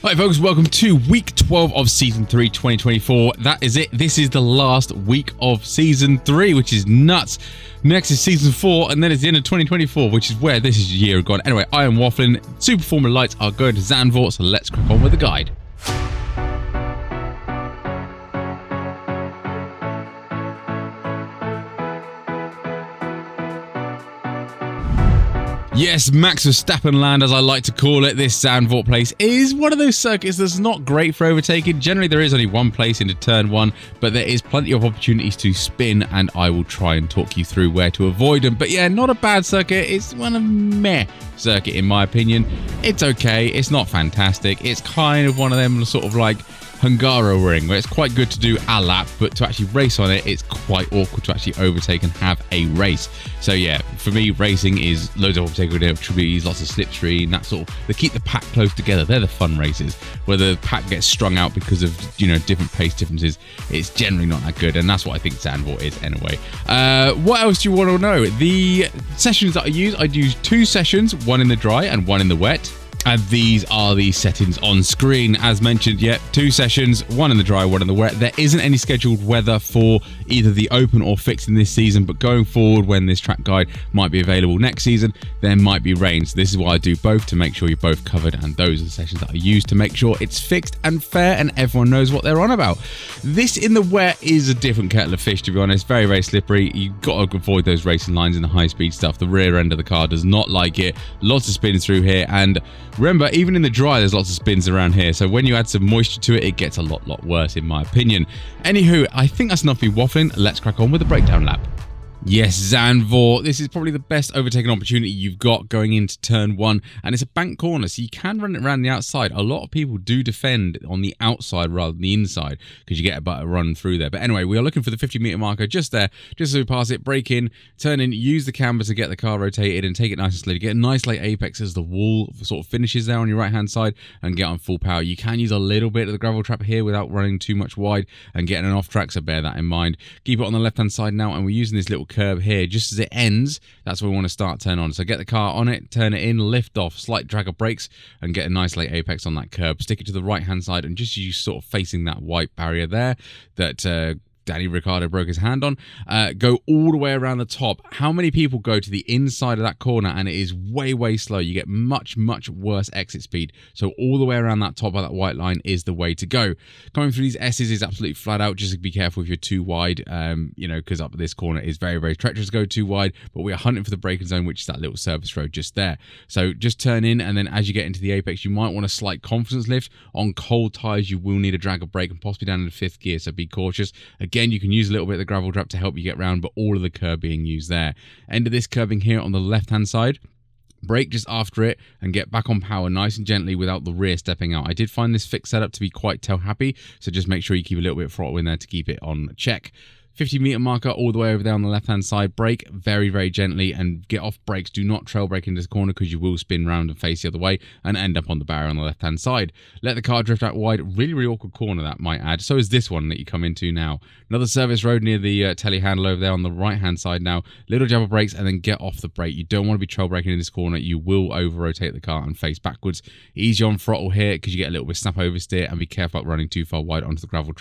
Right, folks, welcome to week 12 of season 3 2024. That is it. This is the last week of season 3, which is nuts. Next is season 4, and then it's the end of 2024, which is where this is a year gone. Anyway, I am waffling. Super Formula lights are going to Zandvoort, so let's crack on with the guide. Yes, Max Verstappen land, as I like to call it. This Zandvoort place is one of those circuits that's not great for overtaking. Generally, there is only one place into turn 1, but there is plenty of opportunities to spin, and I will try and talk you through where to avoid them. But yeah, not a bad circuit. It's one of meh circuit, in my opinion. It's okay. It's not fantastic. It's kind of one of them sort of like Hungaroring, where it's quite good to do a lap, but to actually race on it, it's quite awkward to actually overtake and have a race. So yeah, for me, racing is loads of overtaking of trees, lots of slipstream, that sort of, they keep the pack close together. They're the fun races. Where the pack gets strung out because of, you know, different pace differences, it's generally not that good, and that's what I think Zandvoort is anyway. What else do you want to know? The sessions that I use 2 sessions, one in the dry and one in the wet. And these are the settings on screen. As mentioned, 2 sessions, one in the dry, one in the wet. There isn't any scheduled weather for either the open or fixed in this season, but going forward, when this track guide might be available next season, there might be rain. So this is why I do both, to make sure you're both covered, and those are the sessions that I use to make sure it's fixed and fair and everyone knows what they're on about. This in the wet is a different kettle of fish, to be honest. Very, very slippery. You've got to avoid those racing lines in the high-speed stuff. The rear end of the car does not like it. Lots of spins through here, and remember, even in the dry, there's lots of spins around here. So when you add some moisture to it, it gets a lot worse, in my opinion. Anywho, I think that's enough me waffling. Let's crack on with the breakdown lap. Yes, Zandvoort. This is probably the best overtaking opportunity you've got going into turn 1, and it's a bank corner, so you can run it around the outside. A lot of people do defend on the outside rather than the inside, because you get a better run through there. But anyway, we are looking for the 50-meter marker just there, just so we pass it, brake in, turn in, use the camber to get the car rotated and take it nice and slow. You get a nice late apex as the wall sort of finishes there on your right-hand side, and get on full power. You can use a little bit of the gravel trap here without running too much wide and getting an off track, so bear that in mind. Keep it on the left-hand side now, and we're using this little curve here just as it ends. That's where we want to start turn on. So get the car on it, turn it in, lift off, slight drag of brakes, and get a nice late apex on that curb. Stick it to the right hand side, and just use sort of facing that white barrier there that Danny Ricciardo broke his hand on. Go all the way around the top. How many people go to the inside of that corner and it is way slow? You get much worse exit speed. So all the way around that top of that white line is the way to go. Coming through these S's is absolutely flat out. Just be careful if you're too wide, you know, because up this corner is very treacherous to go too wide. But we are hunting for the braking zone, which is that little service road just there. So just turn in, and then as you get into the apex, you might want a slight confidence lift. On cold tyres, you will need a drag of brake, and possibly down in the 5th gear, so be cautious. Again, you can use a little bit of the gravel trap to help you get round, but all of the curb being used there. End of this curbing here on the left-hand side. Brake just after it and get back on power nice and gently without the rear stepping out. I did find this fixed setup to be quite tail happy, so just make sure you keep a little bit of throttle in there to keep it on check. 50-meter marker all the way over there on the left-hand side. Brake very gently and get off brakes. Do not trail brake into this corner, because you will spin round and face the other way and end up on the barrier on the left-hand side. Let the car drift out wide. Really awkward corner, that might add. So is this one that you come into now. Another service road near the telehandle over there on the right-hand side now. Little jab of brakes, and then get off the brake. You don't want to be trail braking in this corner. You will over-rotate the car and face backwards. Easy on throttle here, because you get a little bit snap oversteer, and be careful about running too far wide onto the gravel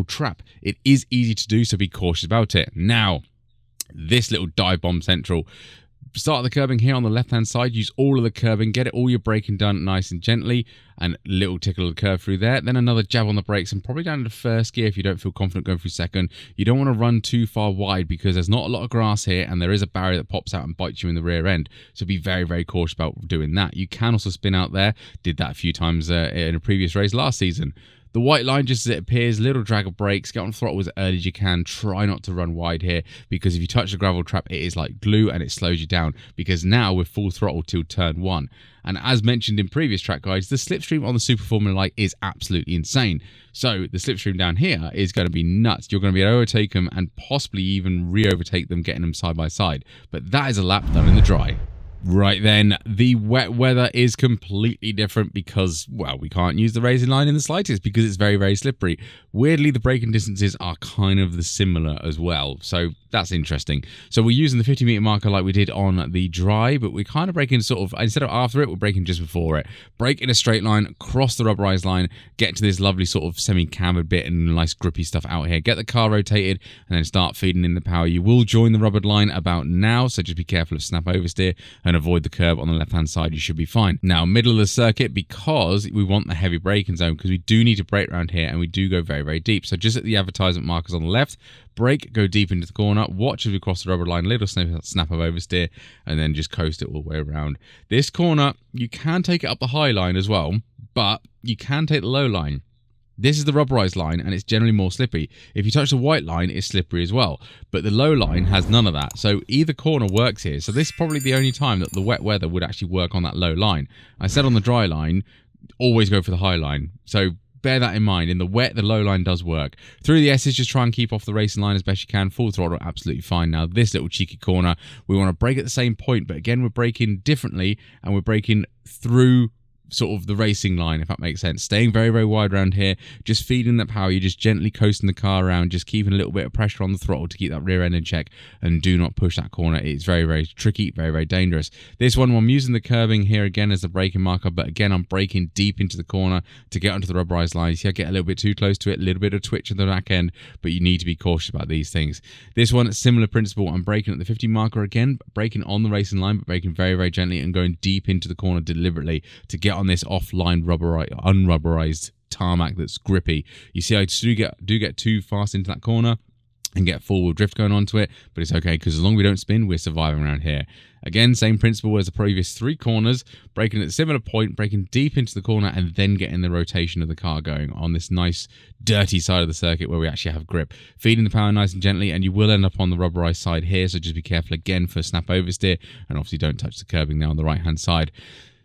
trap. It is easy to do, so be cautious about it. Now, this little dive bomb central. Start the curbing here on the left-hand side. Use all of the curbing. Get it all your braking done nice and gently. And little tickle of the curve through there. Then another jab on the brakes, and probably down to the 1st gear if you don't feel confident going through 2nd. You don't want to run too far wide, because there's not a lot of grass here, and there is a barrier that pops out and bites you in the rear end. So be very cautious about doing that. You can also spin out there. Did that a few times in a previous race last season. The white line, just as it appears, little drag of brakes, get on throttle as early as you can. Try not to run wide here, because if you touch the gravel trap, it is like glue and it slows you down, because now we're full throttle till turn 1. And as mentioned in previous track guides, the slipstream on the Super Formula light is absolutely insane. So the slipstream down here is going to be nuts. You're going to be able to overtake them and possibly even re-overtake them, getting them side by side. But that is a lap done in the dry. Right then, the wet weather is completely different because, well, we can't use the racing line in the slightest because it's very, very slippery. Weirdly, the braking distances are kind of the similar as well, so that's interesting. So we're using the 50-meter marker like we did on the dry, but we're kind of braking sort of, instead of after it, we're braking just before it. Brake in a straight line, cross the rubberized line, get to this lovely sort of semi-cambered bit and nice grippy stuff out here. Get the car rotated and then start feeding in the power. You will join the rubbered line about now, so just be careful of snap oversteer and avoid the curb on the left-hand side. You should be fine. Now, middle of the circuit, because we want the heavy braking zone, because we do need to brake around here and we do go very, very deep. So just at the advertisement markers on the left, brake, go deep into the corner, watch as we cross the rubber line, little snap of oversteer, and then just coast it all the way around. This corner, you can take it up the high line as well, but you can take the low line. This is the rubberized line, and it's generally more slippy. If you touch the white line, it's slippery as well. But the low line has none of that. So either corner works here. So this is probably the only time that the wet weather would actually work on that low line. I said on the dry line, always go for the high line. So bear that in mind. In the wet, the low line does work. Through the S's, just try and keep off the racing line as best you can. Full throttle, absolutely fine. Now, this little cheeky corner, we want to brake at the same point. But again, we're braking differently, and we're braking through sort of the racing line, if that makes sense. Staying very, very wide around here, just feeding that power. You're just gently coasting the car around, just keeping a little bit of pressure on the throttle to keep that rear end in check, and do not push that corner. It's very, very tricky, very, very dangerous. This one, I'm using the curbing here again as the braking marker, but again, I'm braking deep into the corner to get onto the rubberized line. See, I get a little bit too close to it, a little bit of twitch at the back end, but you need to be cautious about these things. This one, similar principle. I'm braking at the 50 marker again, braking on the racing line, but braking very, very gently and going deep into the corner deliberately to get on this offline unrubberized tarmac that's grippy. You see, I do get too fast into that corner and get forward drift going onto it, but it's okay because as long as we don't spin, we're surviving around here. Again, same principle as the previous three corners, braking at a similar point, braking deep into the corner, and then getting the rotation of the car going on this nice dirty side of the circuit where we actually have grip. Feeding the power nice and gently, and you will end up on the rubberized side here, so just be careful again for snap oversteer, and obviously don't touch the curbing there on the right hand side.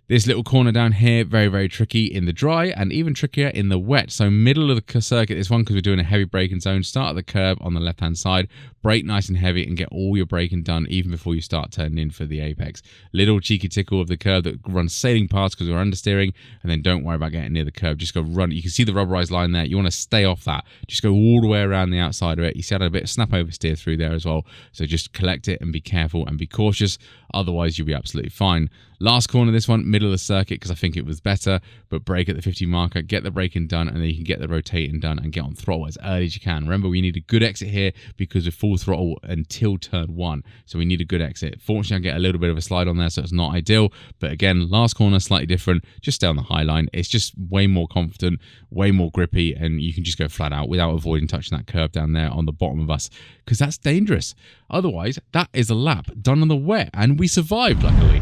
This little corner down here, very, very tricky in the dry and even trickier in the wet. So middle of the circuit, this one, because we're doing a heavy braking zone. Start at the curb on the left-hand side, brake nice and heavy and get all your braking done even before you start turning in for the apex. Little cheeky tickle of the curb that runs sailing past because we're understeering, and then don't worry about getting near the curb. Just go run. You can see the rubberized line there. You want to stay off that. Just go all the way around the outside of it. You see I had a bit of snap oversteer through there as well. So just collect it and be careful and be cautious. Otherwise, you'll be absolutely fine. Last corner, this one, middle of the circuit, because I think it was better, but brake at the 50 marker, get the braking done, and then you can get the rotating done and get on throttle as early as you can. Remember, we need a good exit here because we're full throttle until turn 1, so we need a good exit. Fortunately, I get a little bit of a slide on there, so it's not ideal, but again, last corner, slightly different. Just stay on the high line. It's just way more confident, way more grippy, and you can just go flat out without avoiding touching that curb down there on the bottom of us, because that's dangerous. Otherwise, that is a lap done on the wet, and we survived, luckily.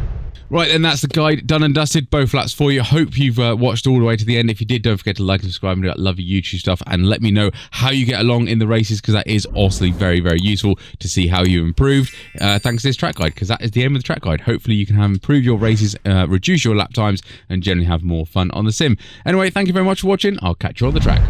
Right, then that's the guide done and dusted. Both laps for you. Hope you've watched all the way to the end. If you did, don't forget to like and subscribe and do that lovely YouTube stuff. And let me know how you get along in the races, because that is also very, very useful to see how you improved. Thanks to this track guide, because that is the aim of the track guide. Hopefully you can have improved your races, reduce your lap times, and generally have more fun on the sim. Anyway, thank you very much for watching. I'll catch you on the track.